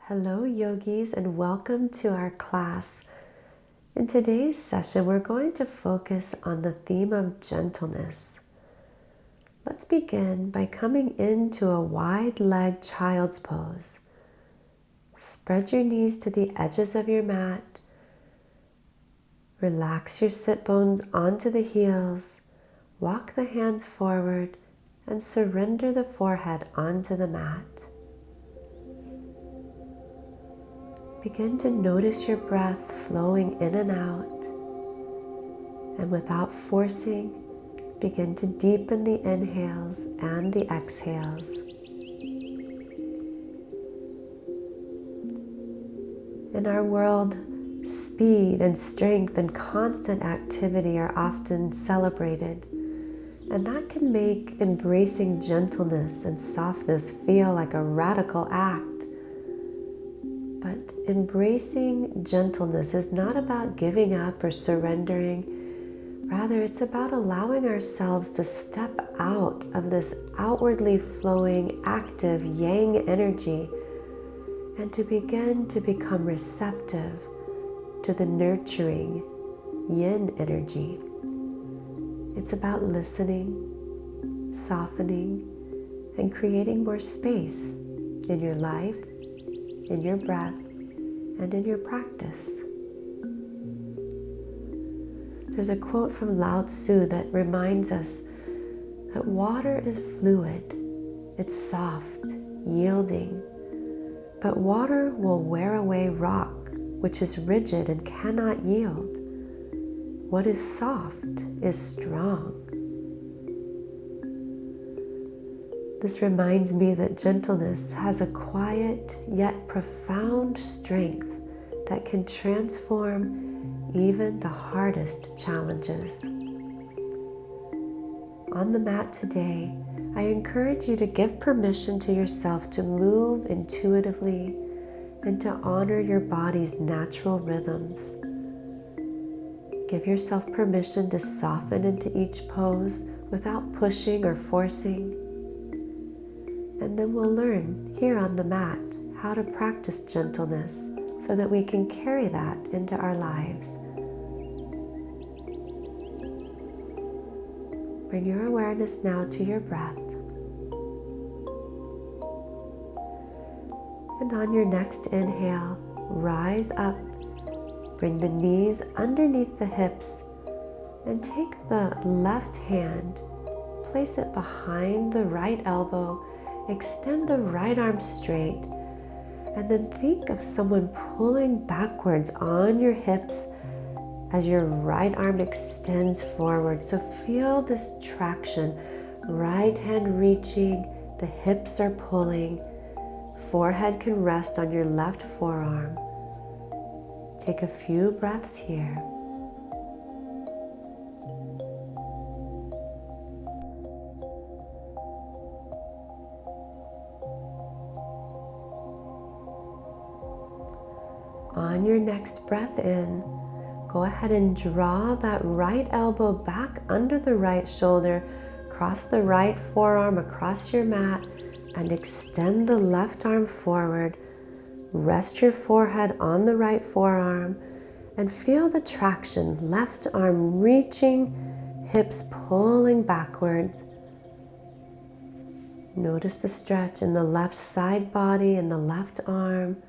Hello yogis, and welcome to our class. In today's session we're going to focus on the theme of gentleness. Let's begin by coming into a wide-legged child's pose. Spread your knees to the edges of your mat. Relax your sit bones onto the heels. Walk the hands forward and surrender the forehead onto the mat. Begin to notice your breath flowing in and out, and without forcing, begin to deepen the inhales and the exhales. In our world, speed and strength and constant activity are often celebrated, and that can make embracing gentleness and softness feel like a radical act. But embracing gentleness is not about giving up or surrendering. Rather, it's about allowing ourselves to step out of this outwardly flowing, active yang energy and to begin to become receptive to the nurturing yin energy. It's about listening, softening, and creating more space in your life, in your breath, and in your practice. There's a quote from Lao Tzu that reminds us that water is fluid, it's soft, yielding, but water will wear away rock, which is rigid and cannot yield. What is soft is strong. This reminds me that gentleness has a quiet yet profound strength that can transform even the hardest challenges. On the mat today, I encourage you to give permission to yourself to move intuitively and to honor your body's natural rhythms. Give yourself permission to soften into each pose without pushing or forcing. And then we'll learn here on the mat how to practice gentleness so that we can carry that into our lives. Bring your awareness now to your breath. And on your next inhale, rise up. Bring the knees underneath the hips and take the left hand, place it behind the right elbow. Extend the right arm straight, and then think of someone pulling backwards on your hips as your right arm extends forward. So feel this traction, right hand reaching, the hips are pulling, forehead can rest on your left forearm. Take a few breaths here. On your next breath in, go ahead and draw that right elbow back under the right shoulder, cross the right forearm across your mat, and extend the left arm forward. Rest your forehead on the right forearm and feel the traction, left arm reaching, hips pulling backwards. Notice the stretch in the left side body and the left arm.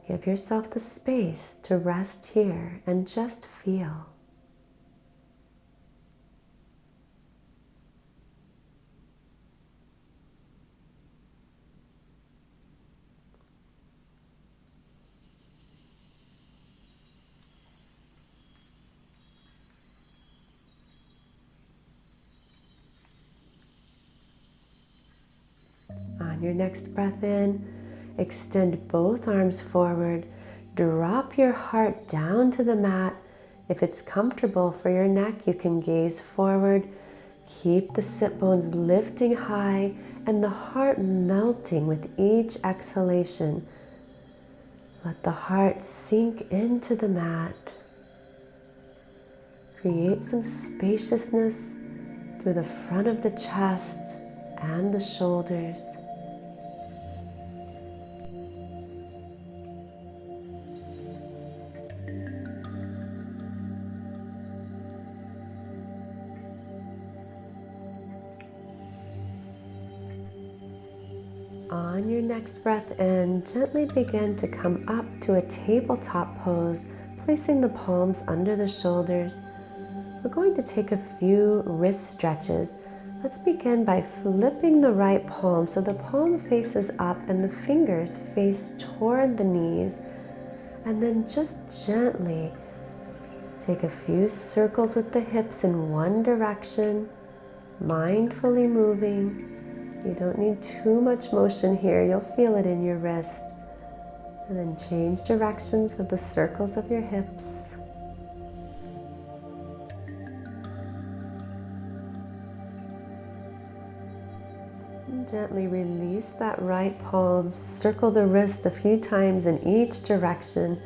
Give yourself the space to rest here and just feel. On your next breath in, extend both arms forward. Drop your heart down to the mat. If it's comfortable for your neck, you can gaze forward. Keep the sit bones lifting high and the heart melting with each exhalation. Let the heart sink into the mat. Create some spaciousness through the front of the chest and the shoulders. On your next breath in, gently begin to come up to a tabletop pose, placing the palms under the shoulders. We're going to take a few wrist stretches. Let's begin by flipping the right palm so the palm faces up and the fingers face toward the knees. And then just gently take a few circles with the hips in one direction, mindfully moving. You don't need too much motion here. You'll feel it in your wrist. And then change directions with the circles of your hips. And gently release that right palm. Circle the wrist a few times in each direction.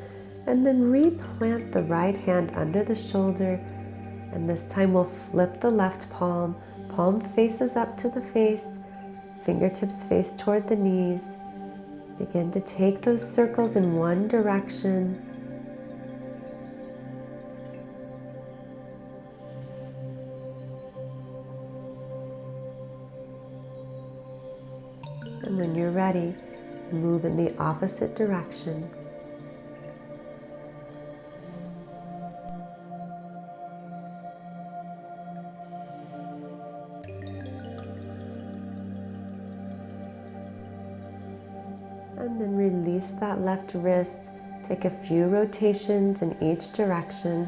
And then replant the right hand under the shoulder. And this time we'll flip the left palm. Palm faces up to the face. Fingertips face toward the knees. Begin to take those circles in one direction. And when you're ready, move in the opposite direction. And then release that left wrist. Take a few rotations in each direction.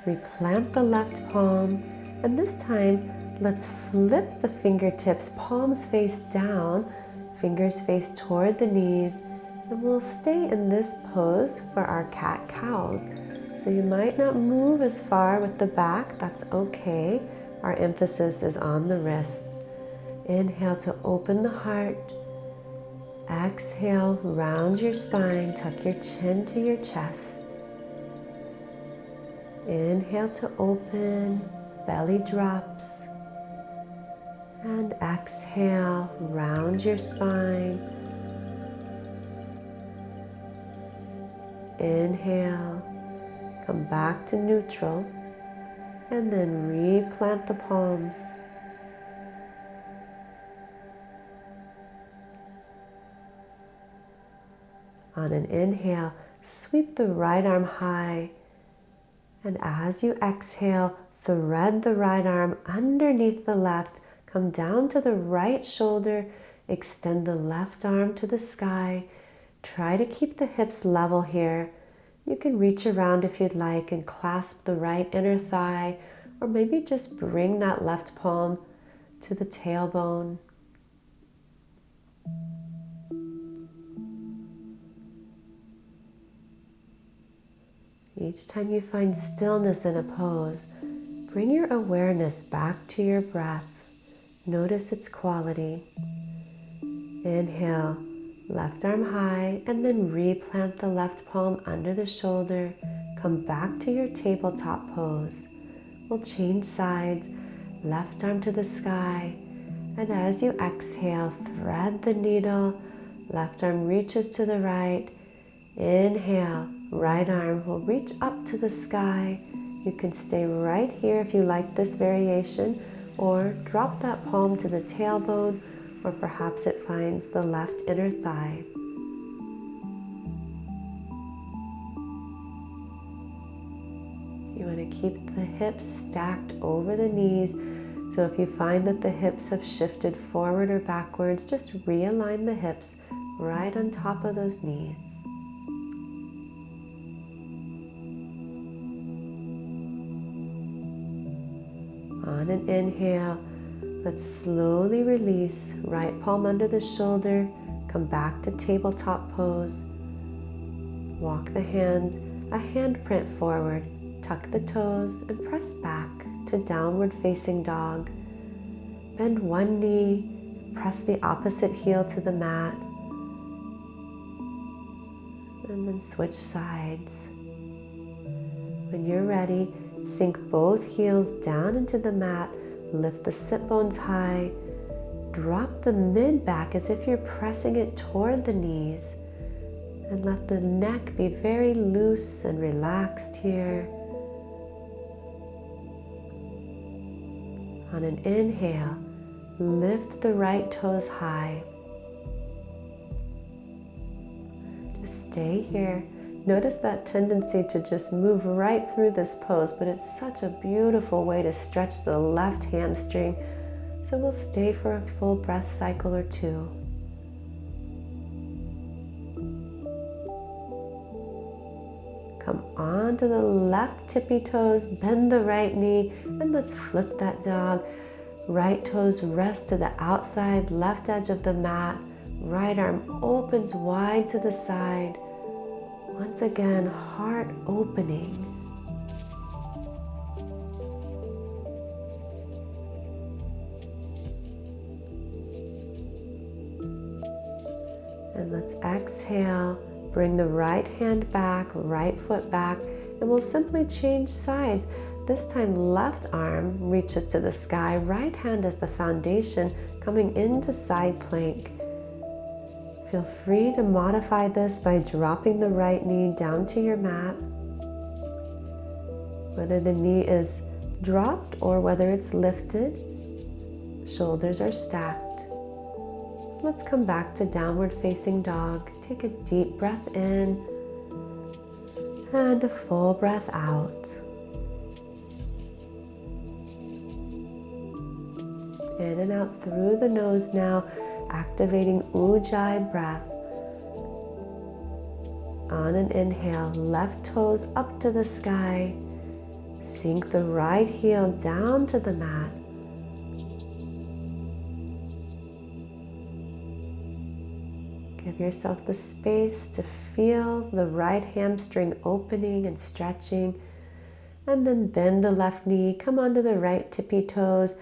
Replant the left palm. And this time, let's flip the fingertips, palms face down, fingers face toward the knees. And we'll stay in this pose for our cat-cows. So you might not move as far with the back, that's okay. Our emphasis is on the wrists. Inhale to open the heart. Exhale, round your spine, tuck your chin to your chest. Inhale to open, belly drops. And exhale, round your spine. Inhale, come back to neutral. And then replant the palms. On an inhale, sweep the right arm high. And as you exhale, thread the right arm underneath the left. Come down to the right shoulder. Extend the left arm to the sky. Try to keep the hips level here. You can reach around if you'd like and clasp the right inner thigh, or maybe just bring that left palm to the tailbone. Each time you find stillness in a pose, bring your awareness back to your breath. Notice its quality. Inhale, left arm high, and then replant the left palm under the shoulder. Come back to your tabletop pose. We'll change sides, left arm to the sky. And as you exhale, thread the needle. Left arm reaches to the right. Inhale, right arm will reach up to the sky. You can stay right here if you like this variation, or drop that palm to the tailbone, or perhaps it finds the left inner thigh. You want to keep the hips stacked over the knees. So if you find that the hips have shifted forward or backwards, just realign the hips right on top of those knees. On an inhale, let's slowly release. Right palm under the shoulder. Come back to tabletop pose. Walk the hands a handprint forward. Tuck the toes and press back to downward facing dog. Bend one knee. Press the opposite heel to the mat. And then switch sides. When you're ready, sink both heels down into the mat, lift the sit bones high, drop the mid back as if you're pressing it toward the knees, and let the neck be very loose and relaxed here. On an inhale, lift the right toes high. stay here. Notice that tendency to just move right through this pose, but it's such a beautiful way to stretch the left hamstring. So we'll stay for a full breath cycle or two. Come onto the left tippy toes, bend the right knee, and let's flip that dog. Right toes rest to the outside left edge of the mat. Right arm opens wide to the side. Once again, heart opening. And let's exhale. Bring the right hand back, right foot back, and we'll simply change sides. This time, left arm reaches to the sky, right hand as the foundation, coming into side plank. Feel free to modify this by dropping the right knee down to your mat. Whether the knee is dropped or whether it's lifted, shoulders are stacked. Let's come back to downward facing dog. Take a deep breath in and a full breath out. In and out through the nose now, activating Ujjayi breath. On an inhale, left toes up to the sky. Sink the right heel down to the mat. Give yourself the space to feel the right hamstring opening and stretching. And then bend the left knee, come onto the right tippy toes.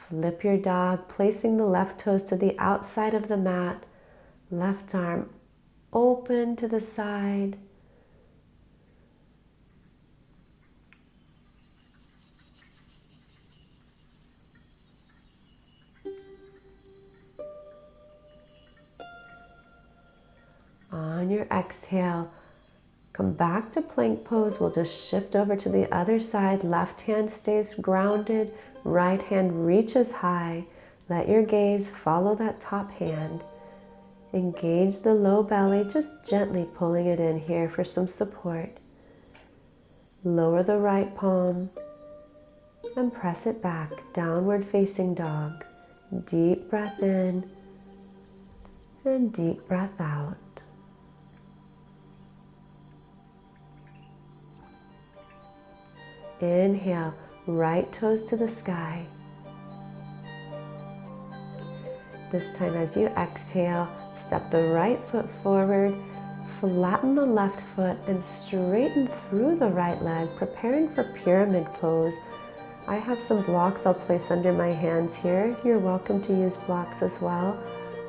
Flip your dog, placing the left toes to the outside of the mat. Left arm open to the side. On your exhale, come back to plank pose. We'll just shift over to the other side. Left hand stays grounded. Right hand reaches high. Let your gaze follow that top hand. Engage the low belly, just gently pulling it in here for some support. Lower the right palm and press it back. Downward facing dog. Deep breath in and deep breath out. Inhale, right toes to the sky. This time as you exhale, step the right foot forward, flatten the left foot and straighten through the right leg, preparing for pyramid pose. I have some blocks I'll place under my hands here. You're welcome to use blocks as well,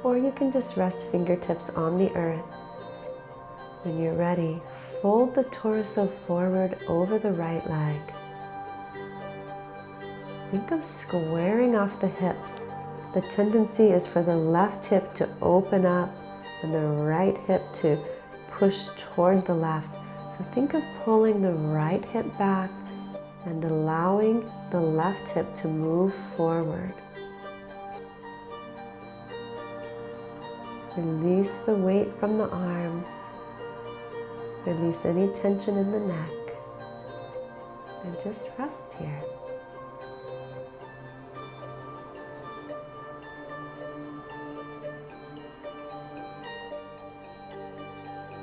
or you can just rest fingertips on the earth. When you're ready, fold the torso forward over the right leg. Think of squaring off the hips. The tendency is for the left hip to open up and the right hip to push toward the left. So think of pulling the right hip back and allowing the left hip to move forward. Release the weight from the arms. Release any tension in the neck. And just rest here.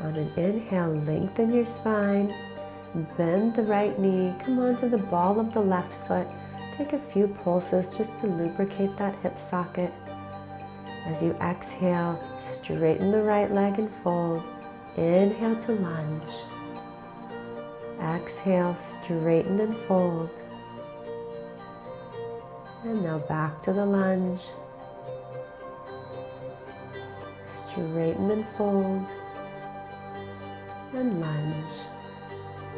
On an inhale, lengthen your spine, bend the right knee, come onto the ball of the left foot. Take a few pulses just to lubricate that hip socket. As you exhale, straighten the right leg and fold. Inhale to lunge. Exhale, straighten and fold. And now back to the lunge. Straighten and fold. And lunge.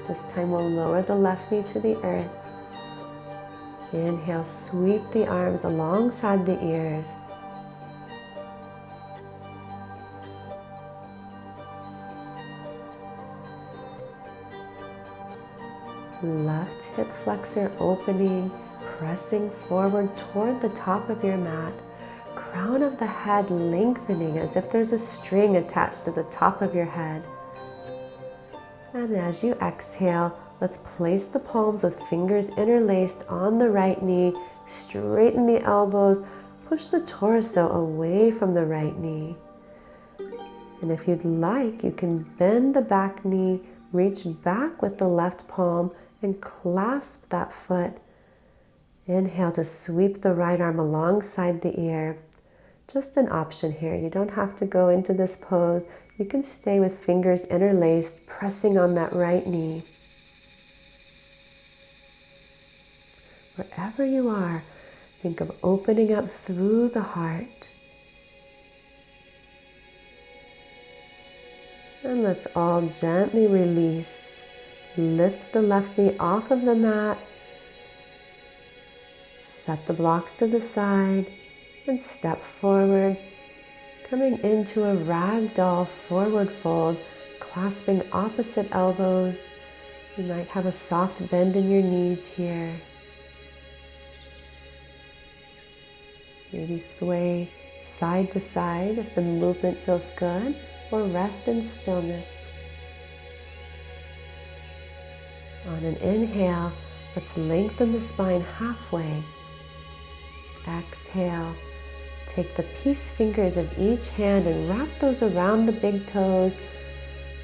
This time we'll lower the left knee to the earth. Inhale, sweep the arms alongside the ears. Left hip flexor opening, pressing forward toward the top of your mat. Crown of the head lengthening as if there's a string attached to the top of your head. And as you exhale, let's place the palms with fingers interlaced on the right knee. Straighten the elbows. Push the torso away from the right knee. And if you'd like, you can bend the back knee, reach back with the left palm, and clasp that foot. Inhale to sweep the right arm alongside the ear. Just an option here. You don't have to go into this pose. You can stay with fingers interlaced, pressing on that right knee. Wherever you are, think of opening up through the heart. And let's all gently release. Lift the left knee off of the mat. Set the blocks to the side and step forward, coming into a ragdoll forward fold, clasping opposite elbows. You might have a soft bend in your knees here. Maybe sway side to side if the movement feels good, or rest in stillness. On an inhale, let's lengthen the spine halfway. Exhale. Take the peace fingers of each hand and wrap those around the big toes.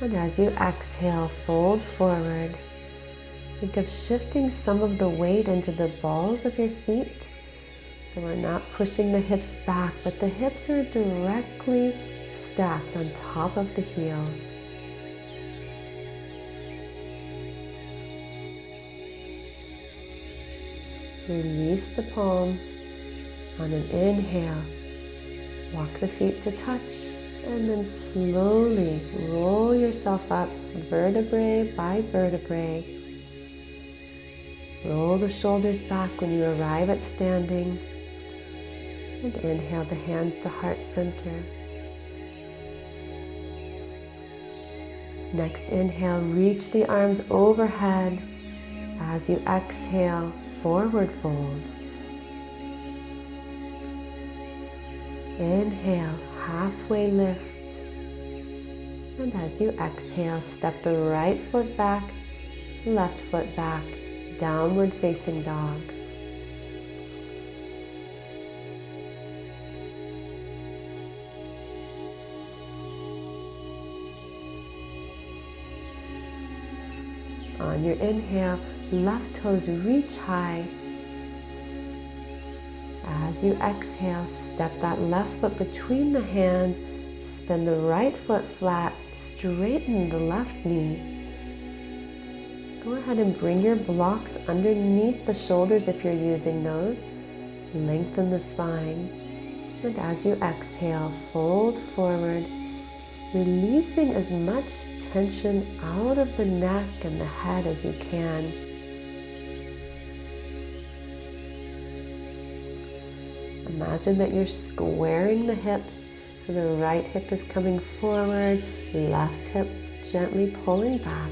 And as you exhale, fold forward. Think of shifting some of the weight into the balls of your feet. So we're not pushing the hips back, but the hips are directly stacked on top of the heels. Release the palms. On an inhale, walk the feet to touch, and then slowly roll yourself up vertebrae by vertebrae. Roll the shoulders back when you arrive at standing, and inhale the hands to heart center. Next inhale, reach the arms overhead. As you exhale, forward fold. Inhale, halfway lift. And as you exhale, step the right foot back, left foot back, downward facing dog. On your inhale, left toes reach high. As you exhale, step that left foot between the hands, spin the right foot flat, straighten the left knee. Go ahead and bring your blocks underneath the shoulders if you're using those. Lengthen the spine. And as you exhale, fold forward, releasing as much tension out of the neck and the head as you can. Imagine that you're squaring the hips, so the right hip is coming forward, left hip gently pulling back.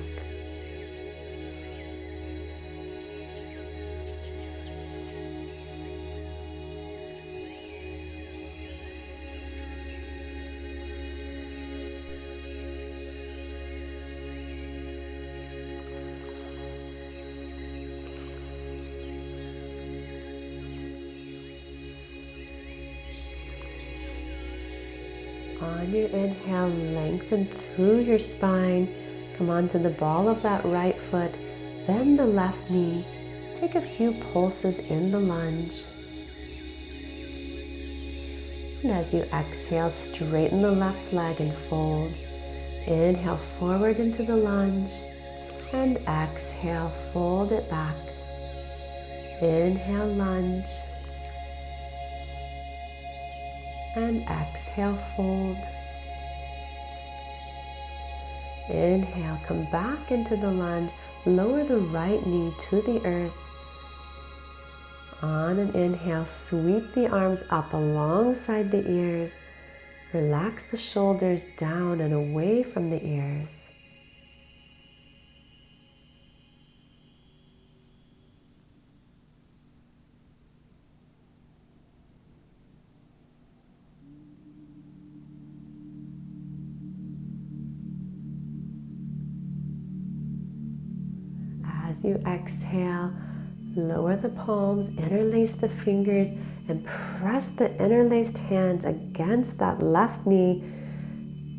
On your inhale, lengthen through your spine. Come onto the ball of that right foot. Bend the left knee. Take a few pulses in the lunge. And as you exhale, straighten the left leg and fold. Inhale forward into the lunge. And exhale, fold it back. Inhale, lunge. And exhale, fold. Inhale, come back into the lunge. Lower the right knee to the earth. On an inhale, sweep the arms up alongside the ears. Relax the shoulders down and away from the ears. as you exhale, lower the palms, interlace the fingers, and press the interlaced hands against that left knee.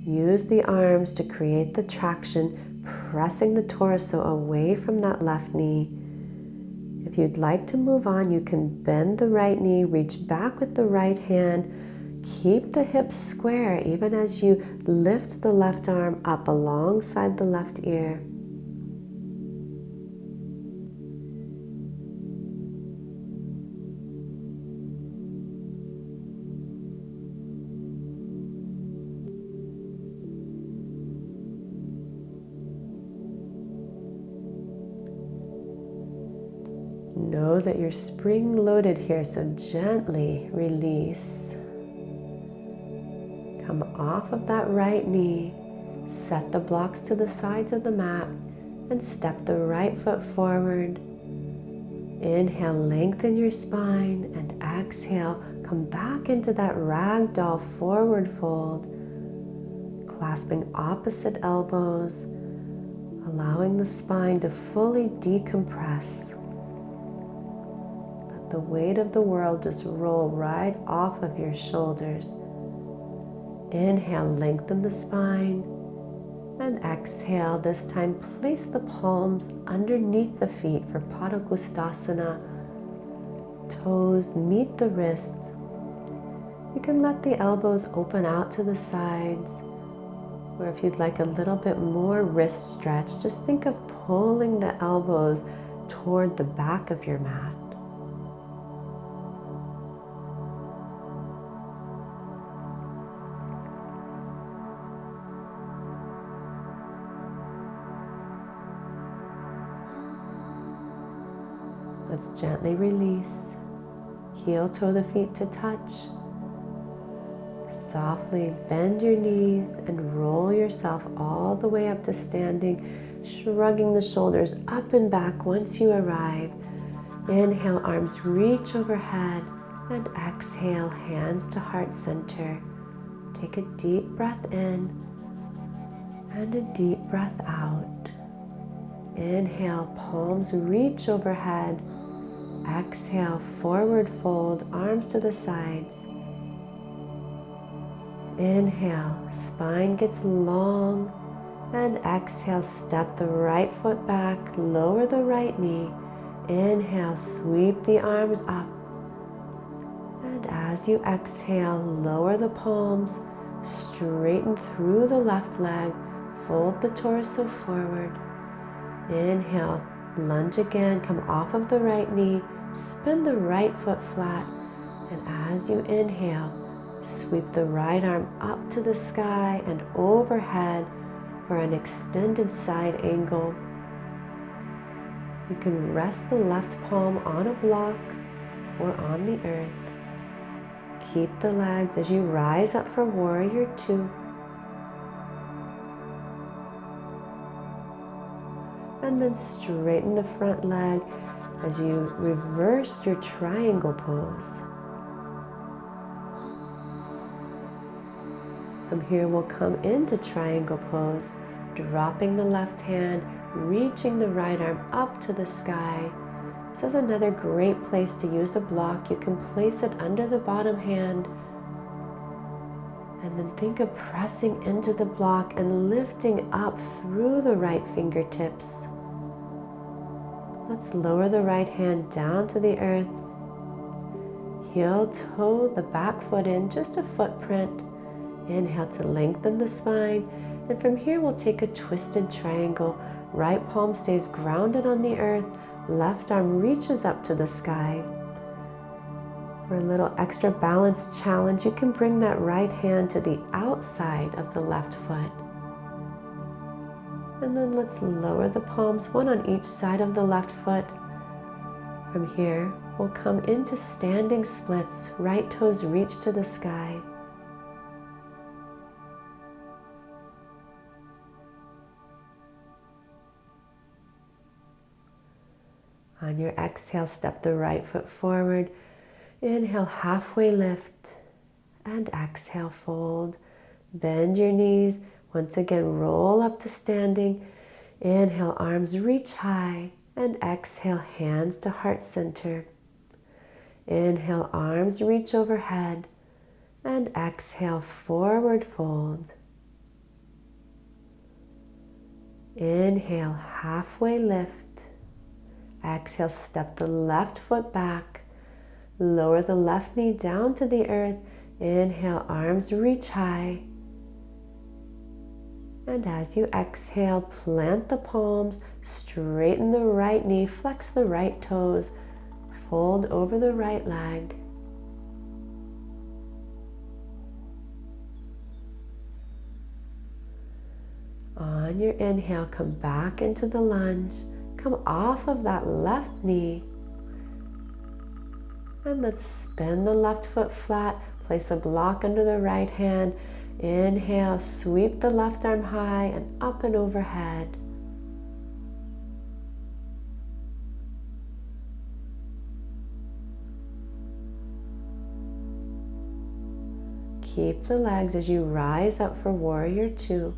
Use the arms to create the traction, pressing the torso away from that left knee. If you'd like to move on, you can bend the right knee, reach back with the right hand, keep the hips square even as you lift the left arm up alongside the left ear. Know that you're spring-loaded here, so gently release. Come off of that right knee, set the blocks to the sides of the mat, and step the right foot forward. Inhale, lengthen your spine, and exhale, come back into that ragdoll forward fold, clasping opposite elbows, allowing the spine to fully decompress. The weight of the world just roll right off of your shoulders. Inhale, lengthen the spine, and exhale. This time, place the palms underneath the feet for Padangusthasana. Toes meet the wrists. You can let the elbows open out to the sides, or if you'd like a little bit more wrist stretch, just think of pulling the elbows toward the back of your mat. Let's gently release. Heel toe the feet to touch. Softly bend your knees and roll yourself all the way up to standing, shrugging the shoulders up and back once you arrive. Inhale, arms reach overhead, and exhale, hands to heart center. Take a deep breath in and a deep breath out. Inhale, palms reach overhead. Exhale, forward fold, arms to the sides. Inhale, spine gets long, and exhale, step the right foot back, lower the right knee. Inhale, sweep the arms up. And as you exhale, lower the palms, straighten through the left leg, fold the torso forward. Inhale, lunge again, come off of the right knee, spin the right foot flat, and as you inhale, sweep the right arm up to the sky and overhead for an extended side angle. You can rest the left palm on a block or on the earth. Keep the legs as you rise up for warrior two. And then straighten the front leg as you reverse your triangle pose. From here, we'll come into triangle pose, dropping the left hand, reaching the right arm up to the sky. This is another great place to use a block. You can place it under the bottom hand, and then think of pressing into the block and lifting up through the right fingertips. Let's lower the right hand down to the earth. Heel toe the back foot in, just a footprint. Inhale to lengthen the spine. And from here, we'll take a twisted triangle. Right palm stays grounded on the earth. Left arm reaches up to the sky. For a little extra balance challenge, you can bring that right hand to the outside of the left foot. And then let's lower the palms, one on each side of the left foot. From here, we'll come into standing splits. Right toes reach to the sky. On your exhale, step the right foot forward. Inhale, halfway lift, and exhale, fold. Bend your knees. Once again, roll up to standing. Inhale, arms reach high. And exhale, hands to heart center. Inhale, arms reach overhead. And exhale, forward fold. Inhale, halfway lift. Exhale, step the left foot back. Lower the left knee down to the earth. Inhale, arms reach high. And as you exhale, plant the palms, straighten the right knee, flex the right toes, fold over the right leg. On your inhale, come back into the lunge. Come off of that left knee. And let's spin the left foot flat. Place a block under the right hand. Inhale, sweep the left arm high and up and overhead. Keep the legs as you rise up for warrior two.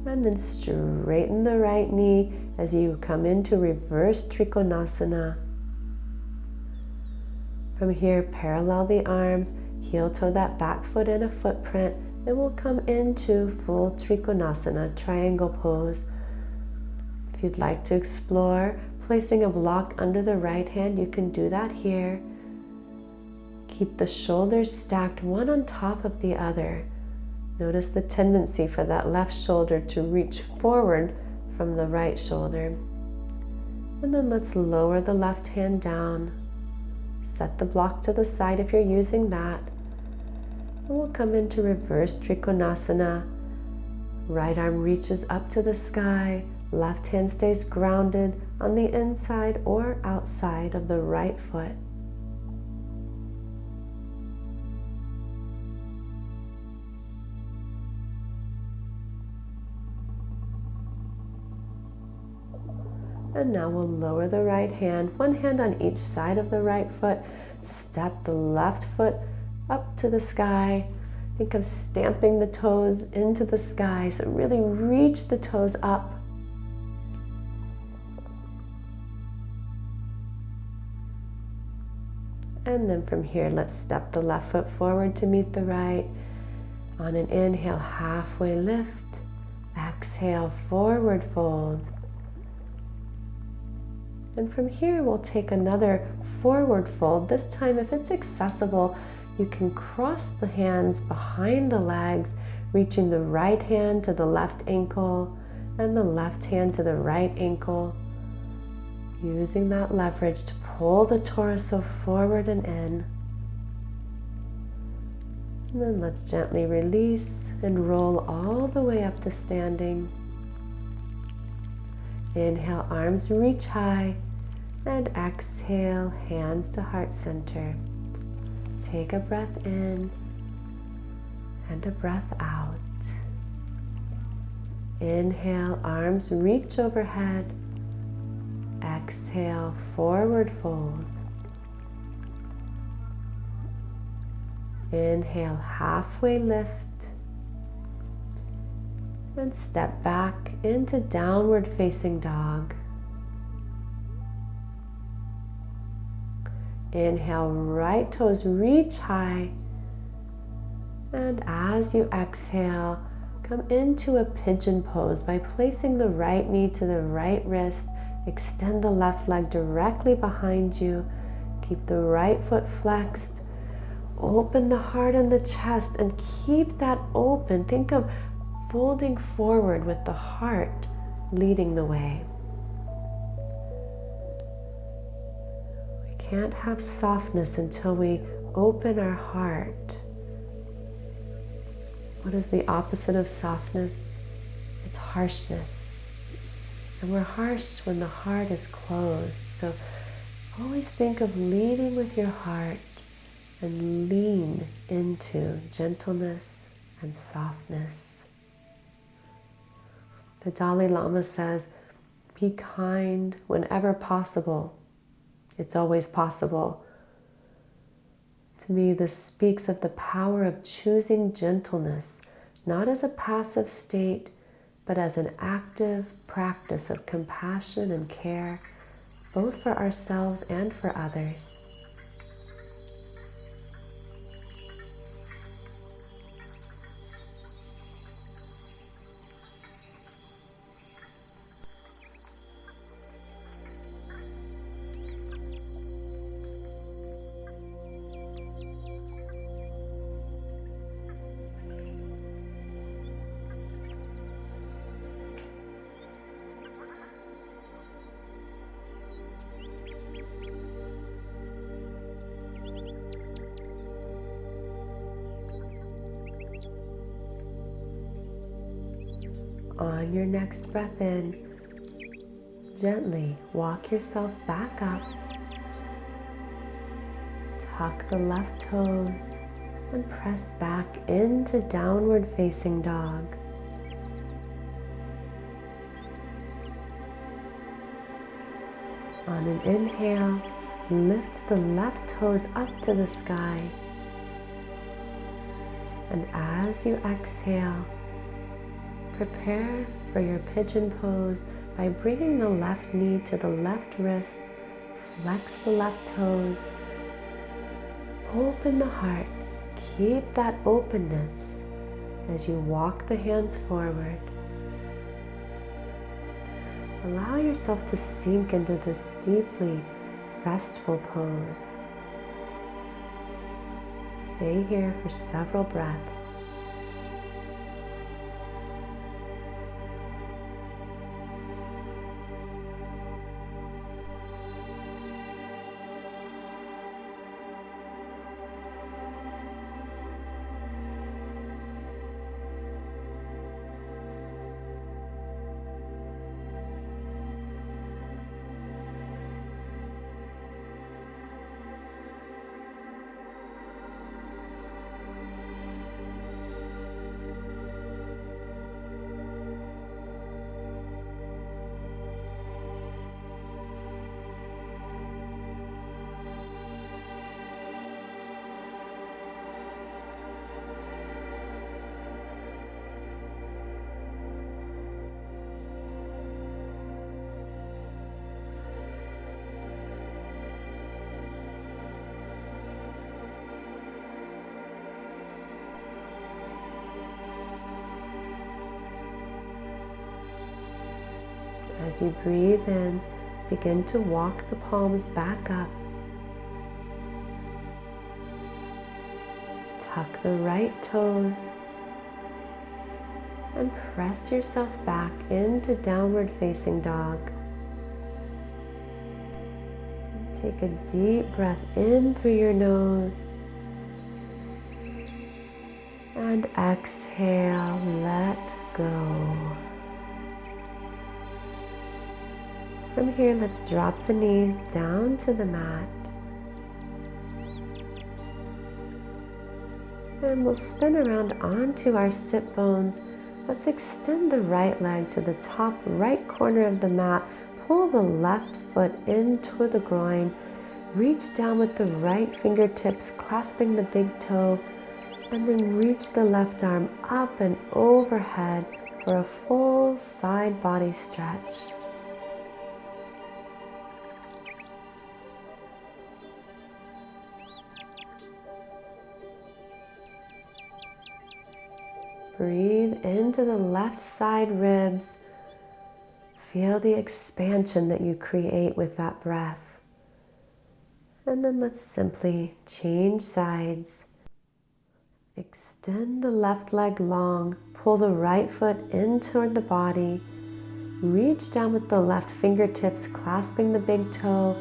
And then straighten the right knee as you come into reverse trikonasana. From here, parallel the arms, heel toe that back foot in a footprint, and we'll come into full trikonasana, triangle pose. If you'd like to explore placing a block under the right hand, you can do that here. Keep the shoulders stacked one on top of the other. Notice the tendency for that left shoulder to reach forward from the right shoulder. And then let's lower the left hand down. Set the block to the side if you're using that. And we'll come into reverse trikonasana. Right arm reaches up to the sky. Left hand stays grounded on the inside or outside of the right foot. And now we'll lower the right hand, one hand on each side of the right foot. Step the left foot up to the sky. Think of stamping the toes into the sky. So really reach the toes up. And then from here, let's step the left foot forward to meet the right. On an inhale, halfway lift. Exhale, forward fold. And from here, we'll take another forward fold. This time, if it's accessible, you can cross the hands behind the legs, reaching the right hand to the left ankle and the left hand to the right ankle. Using that leverage to pull the torso forward and in. And then let's gently release and roll all the way up to standing. Inhale, arms reach high, and exhale, hands to heart center. Take a breath in and a breath out. Inhale, arms reach overhead. Exhale, forward fold. Inhale, halfway lift. And step back into downward facing dog. Inhale, right toes reach high. And as you exhale, come into a pigeon pose by placing the right knee to the right wrist. Extend the left leg directly behind you. Keep the right foot flexed. Open the heart and the chest and keep that open. Think of folding forward with the heart leading the way. We can't have softness until we open our heart. What is the opposite of softness? It's harshness. And we're harsh when the heart is closed. So always think of leading with your heart and lean into gentleness and softness. The Dalai Lama says, be kind whenever possible. It's always possible. To me, this speaks of the power of choosing gentleness, not as a passive state, but as an active practice of compassion and care, both for ourselves and for others. On your next breath in, gently walk yourself back up. Tuck the left toes and press back into downward facing dog. On an inhale, lift the left toes up to the sky. And as you exhale, prepare for your pigeon pose by bringing the left knee to the left wrist, flex the left toes, open the heart, keep that openness as you walk the hands forward. Allow yourself to sink into this deeply restful pose. Stay here for several breaths. As you breathe in, begin to walk the palms back up. Tuck the right toes and press yourself back into downward facing dog. Take a deep breath in through your nose and exhale, let go. From here, let's drop the knees down to the mat. And we'll spin around onto our sit bones. Let's extend the right leg to the top right corner of the mat. Pull the left foot into the groin. Reach down with the right fingertips, clasping the big toe. And then reach the left arm up and overhead for a full side body stretch. Breathe into the left side ribs. Feel the expansion that you create with that breath. And then let's simply change sides. Extend the left leg long. Pull the right foot in toward the body. Reach down with the left fingertips, clasping the big toe.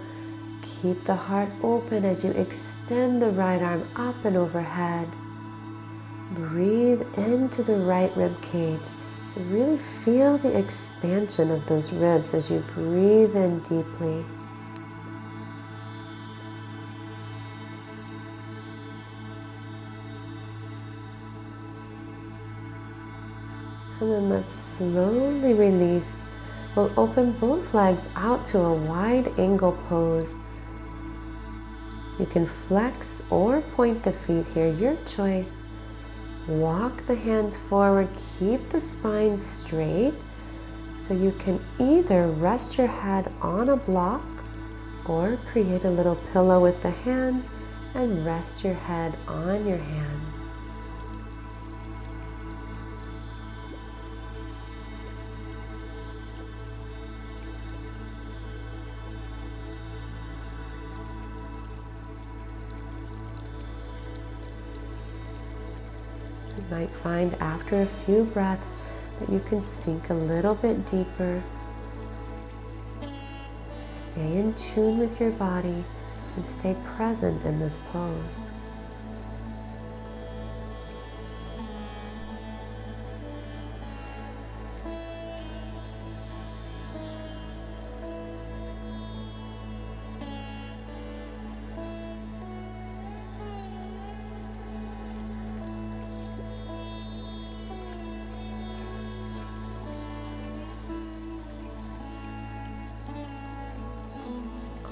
Keep the heart open as you extend the right arm up and overhead. Breathe into the right rib cage. So really feel the expansion of those ribs as you breathe in deeply. And then let's slowly release. We'll open both legs out to a wide angle pose. You can flex or point the feet here, your choice. Walk the hands forward, keep the spine straight. So you can either rest your head on a block or create a little pillow with the hands and rest your head on your hands. You might find after a few breaths that you can sink a little bit deeper. Stay in tune with your body and stay present in this pose.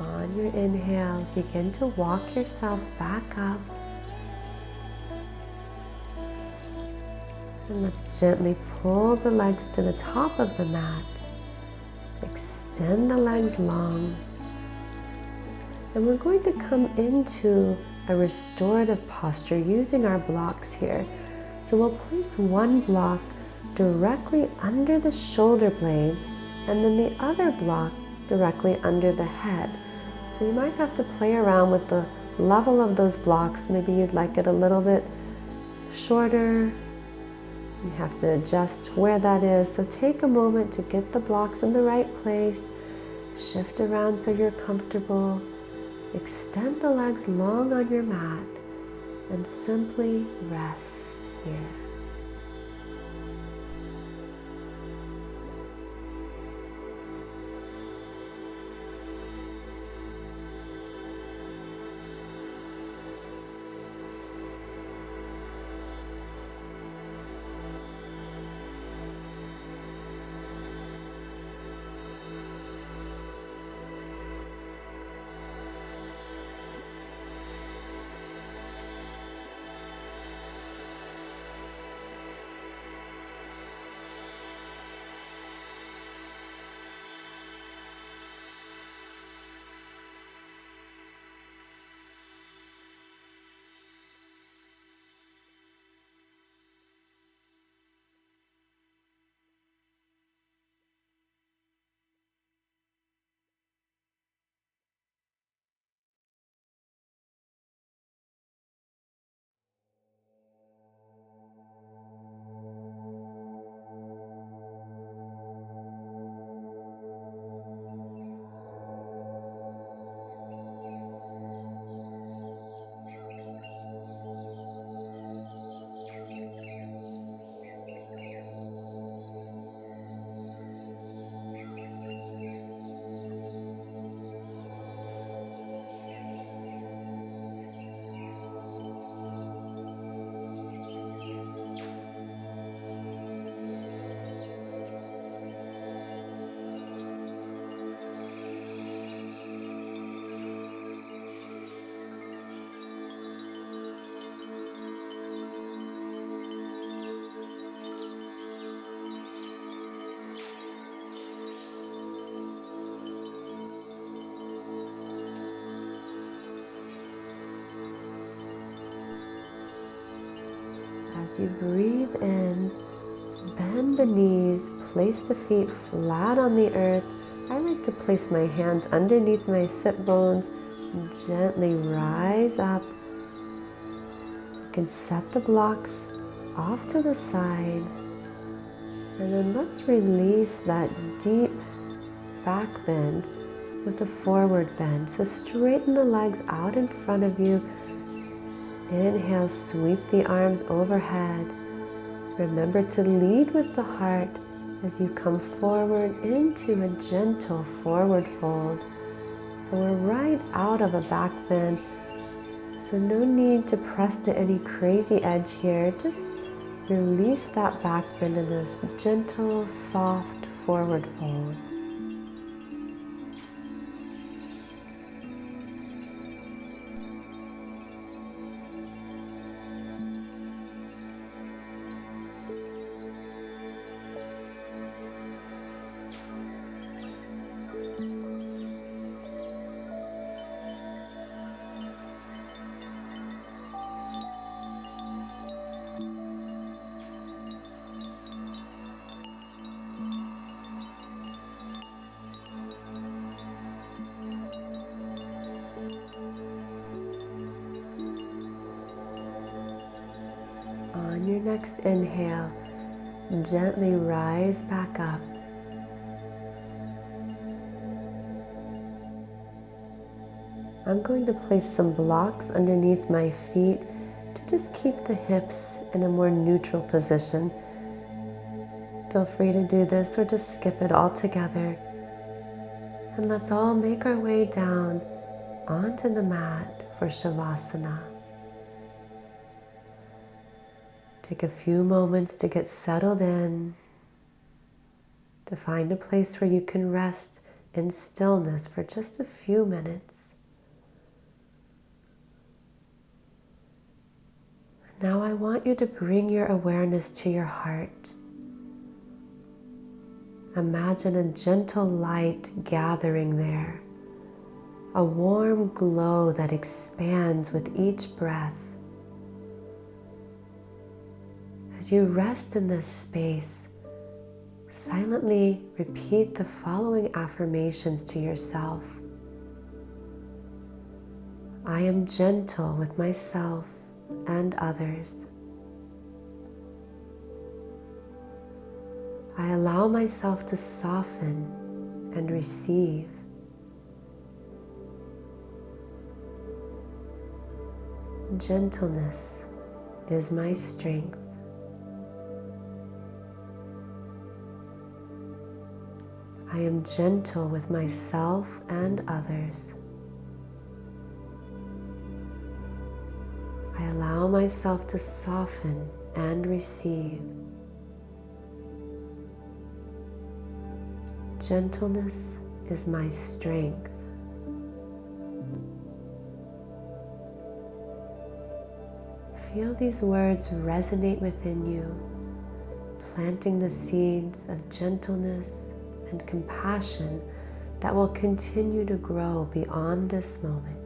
On your inhale, begin to walk yourself back up. And let's gently pull the legs to the top of the mat. Extend the legs long. And we're going to come into a restorative posture using our blocks here. So we'll place one block directly under the shoulder blades and then the other block directly under the head. So you might have to play around with the level of those blocks. Maybe you'd like it a little bit shorter. You have to adjust where that is. So take a moment to get the blocks in the right place. Shift around so you're comfortable. Extend the legs long on your mat and simply rest here. As you breathe in, bend the knees, place the feet flat on the earth. I like to place my hands underneath my sit bones and gently rise up. You can set the blocks off to the side. And then let's release that deep back bend with a forward bend. So straighten the legs out in front of you. Inhale, sweep the arms overhead. Remember to lead with the heart as you come forward into a gentle forward fold. So we're right out of a back bend. So no need to press to any crazy edge here. Just release that back bend in this gentle, soft forward fold. On your next inhale, gently rise back up. I'm going to place some blocks underneath my feet to just keep the hips in a more neutral position. Feel free to do this or just skip it altogether. And let's all make our way down onto the mat for Savasana. Take a few moments to get settled in, to find a place where you can rest in stillness for just a few minutes. Now I want you to bring your awareness to your heart. Imagine a gentle light gathering there, a warm glow that expands with each breath. As you rest in this space, silently repeat the following affirmations to yourself. I am gentle with myself and others. I allow myself to soften and receive. Gentleness is my strength. I am gentle with myself and others. I allow myself to soften and receive. Gentleness is my strength. Feel these words resonate within you, planting the seeds of gentleness and compassion that will continue to grow beyond this moment.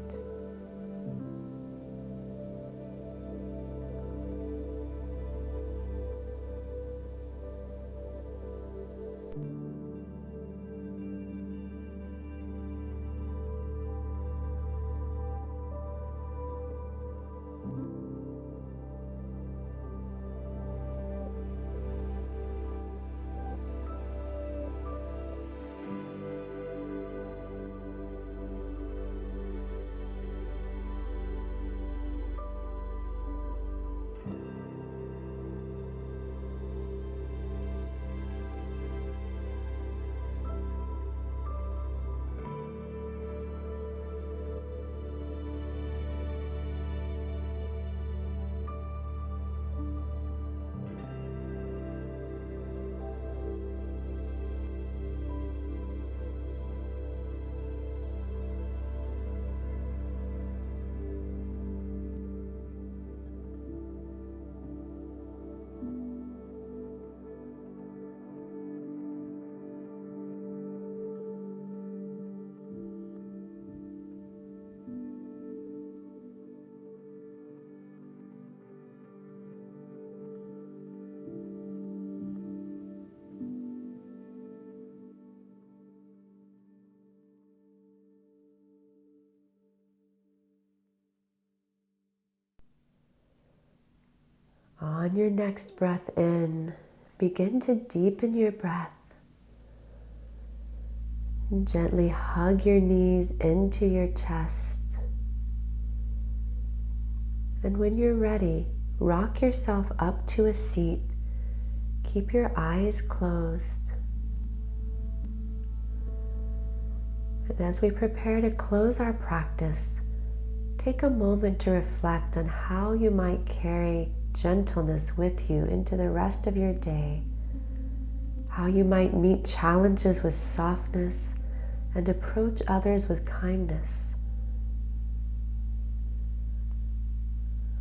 On your next breath in, begin to deepen your breath. Gently hug your knees into your chest. And when you're ready, rock yourself up to a seat. Keep your eyes closed. And as we prepare to close our practice, take a moment to reflect on how you might carry gentleness with you into the rest of your day, how you might meet challenges with softness and approach others with kindness.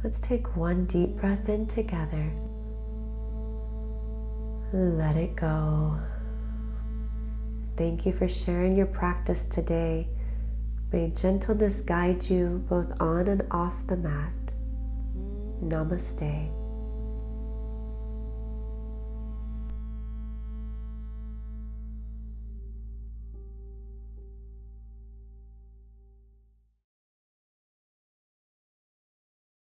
Let's take one deep breath in together. Let it go. Thank you for sharing your practice today. May gentleness guide you both on and off the mat. Namaste.